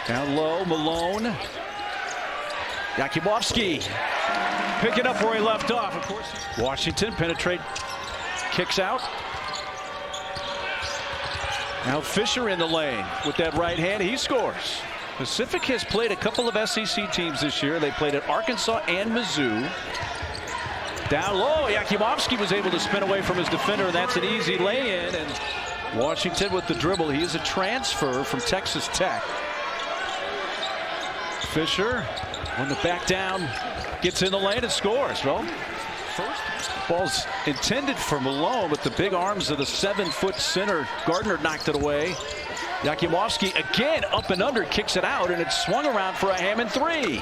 Down low, Malone. Yakubowski picking up where he left off. Of course, Washington penetrate, kicks out. Now Fisher in the lane with that right hand. He scores. Pacific has played a couple of SEC teams this year. They played at Arkansas and Mizzou. Down low, Yakubowski was able to spin away from his defender, and that's an easy lay-in. And Washington with the dribble. He is a transfer from Texas Tech. Fisher on the back down, gets in the lane and scores. Well, first ball's intended for Malone, but the big arms of the 7-foot center Gardner knocked it away. Yakubowski again up and under, kicks it out, and it's swung around for a Hammond three.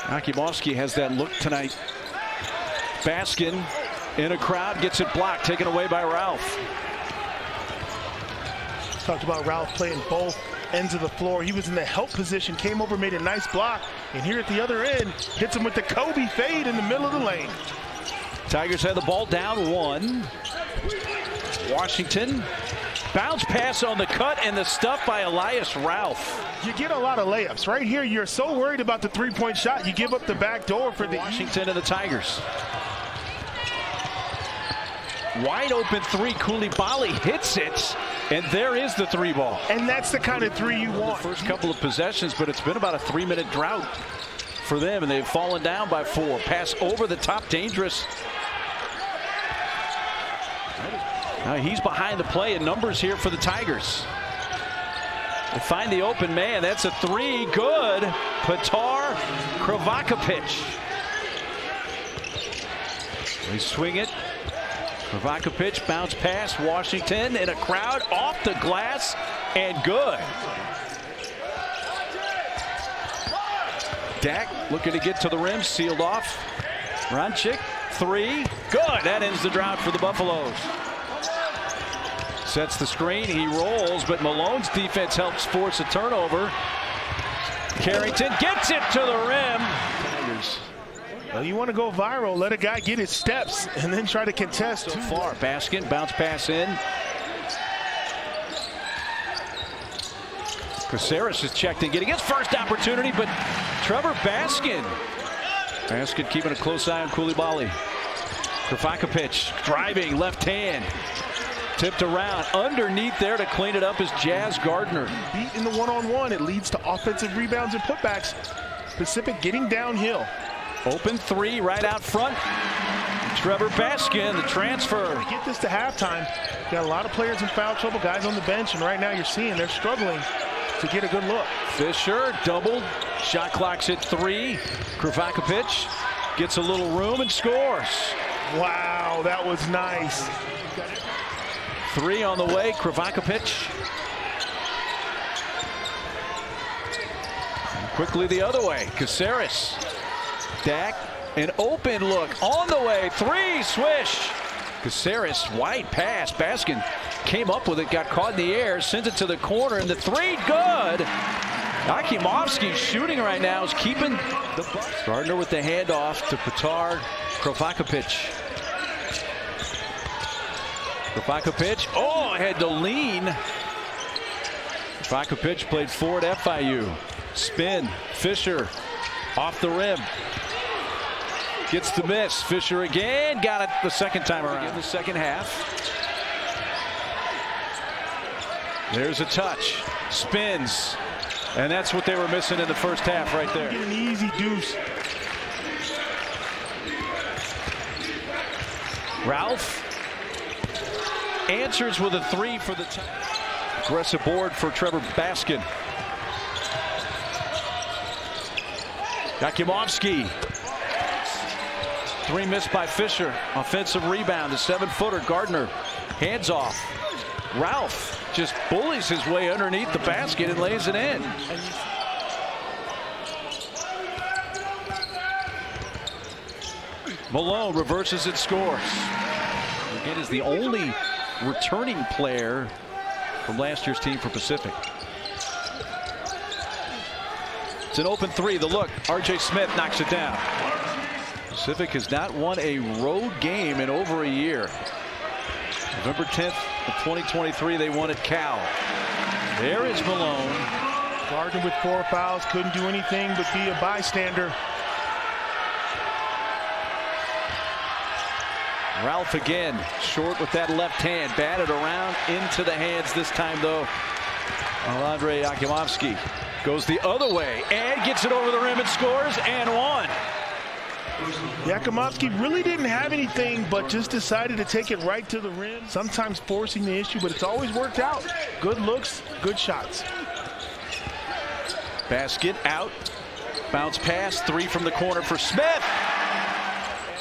Yakubowski has that look tonight. Baskin in a crowd, gets it blocked, taken away by Ralph. Talked about Ralph playing both ends of the floor. He was in the help position, came over, made a nice block, and here at the other end, hits him with the Kobe fade in the middle of the lane. Tigers had the ball down one. Washington, bounce pass on the cut and the stuff by Elias Ralph. You get a lot of layups. Right here, you're so worried about the three-point shot, you give up the back door for the Washington and the Tigers. Wide open three, Coulibaly hits it, and there is the three ball. And that's the kind of three you want. The first couple of possessions, but it's been about a 3-minute drought for them, and they've fallen down by 4. Pass over the top, dangerous. Now he's behind the play in numbers here for the Tigers. They find the open man. That's a three. Good. Petar Kravakovic. They swing it. Kravakovic bounce pass. Washington in a crowd off the glass and good. Dak looking to get to the rim, sealed off. Ronchik, three. Good. That ends the drought for the Buffaloes. Sets the screen, he rolls, but Malone's defense helps force a turnover. Carrington gets it to the rim. Tigers. Well, you want to go viral, let a guy get his steps and then try to contest. So far, Baskin, bounce pass in. Caceres is checked in, getting his first opportunity, but Trevor Baskin. Baskin keeping a close eye on Coulibaly. Kravakovic driving left hand. Tipped around underneath there to clean it up is Jazz Gardner. Beat in the one-on-one, it leads to offensive rebounds and putbacks. Pacific getting downhill. Open three right out front. Trevor Baskin, the transfer. To get this to halftime, got a lot of players in foul trouble, guys on the bench, and right now you're seeing they're struggling to get a good look. Fisher doubled, shot clock's at 3. Kravakovic gets a little room and scores. Wow, that was nice. 3 on the way, Kravakovic. Quickly the other way, Caceres. Dak, an open look on the way, 3, swish. Caceres, wide pass, Baskin came up with it, got caught in the air, sends it to the corner, and the 3, good. Yakubowski shooting right now is keeping the Bucks. Gardner with the handoff to Petar Kravakovic. Kravakovic, oh, had to lean. Kravakovic played forward at FIU. Spin, Fisher off the rim. Gets the miss. Fisher again, got it the second time around. In the second half. There's a touch, spins, and that's what they were missing in the first half right there. Get an easy deuce. Ralph answers with a 3 for the time. Aggressive board for Trevor Baskin. Yakubowski. 3 missed by Fisher. Offensive rebound. The 7-footer Gardner. Hands off. Ralph just bullies his way underneath the basket and lays it in. Malone reverses it, scores. Again, is the only returning player from last year's team for Pacific. It's an open 3. The look. R.J. Smith knocks it down. Pacific has not won a road game in over a year. November 10th of 2023, they won at Cal. There is Malone. Gardner with 4 fouls, couldn't do anything but be a bystander. Ralph again, short with that left hand, batted around into the hands this time though. Andre Yakimovsky goes the other way and gets it over the rim and scores and one. Yakimovsky really didn't have anything but just decided to take it right to the rim. Sometimes forcing the issue, but it's always worked out. Good looks, good shots. Basket out, bounce pass, 3 from the corner for Smith.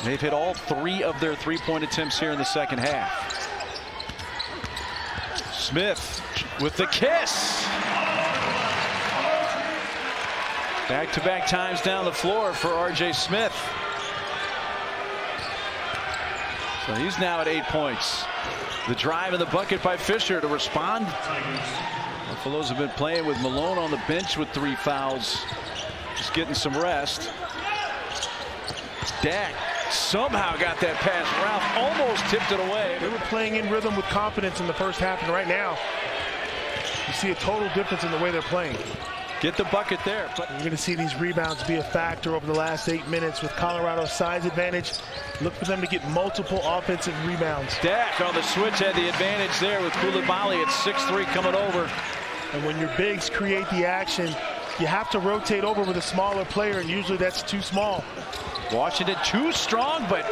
They've hit all 3 of their 3-point attempts here in the second half. Smith with the kiss. Back-to-back times down the floor for R.J. Smith. So he's now at 8 points. The drive in the bucket by Fisher to respond. Buffaloes have been playing with Malone on the bench with 3 fouls. Just getting some rest. Dak somehow got that pass. Ralph almost tipped it away. They were playing in rhythm with confidence in the first half, and right now you see a total difference in the way they're playing. Get the bucket there. But you're going to see these rebounds be a factor over the last 8 minutes with Colorado's size advantage. Look for them to get multiple offensive rebounds. Dak on the switch had the advantage there with Koulibaly at 6'3" coming over. And when your bigs create the action, you have to rotate over with a smaller player, and usually that's too small. Washington too strong, but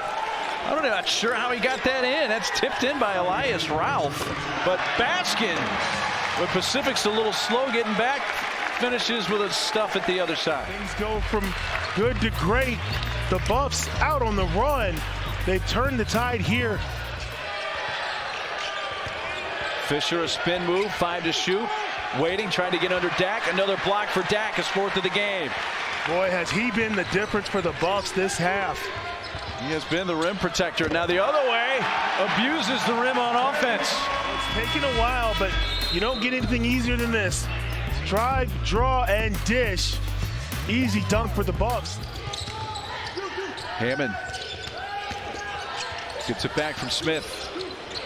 I'm not sure how he got that in. That's tipped in by Elias Ralph. But Baskin, with Pacific's a little slow getting back, finishes with a stuff at the other side. Things go from good to great. The Buffs out on the run. They've turned the tide here. Fisher a spin move, 5 to shoot. Waiting, trying to get under Dak. Another block for Dak, his 4th of the game. Boy, has he been the difference for the Buffs this half. He has been the rim protector. Now the other way, abuses the rim on offense. It's taken a while, but you don't get anything easier than this. Drive, draw, and dish. Easy dunk for the Buffs. Hammond gets it back from Smith.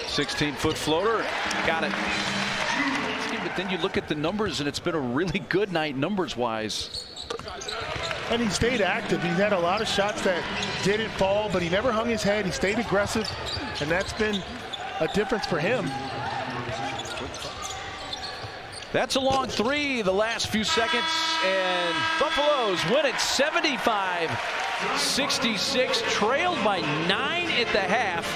16-foot floater. Got it. But then you look at the numbers, and it's been a really good night numbers-wise. And he stayed active. He's had a lot of shots that didn't fall, but he never hung his head. He stayed aggressive, and that's been a difference for him. That's a long 3 the last few seconds, and Buffaloes win it 75-66, trailed by 9 at the half.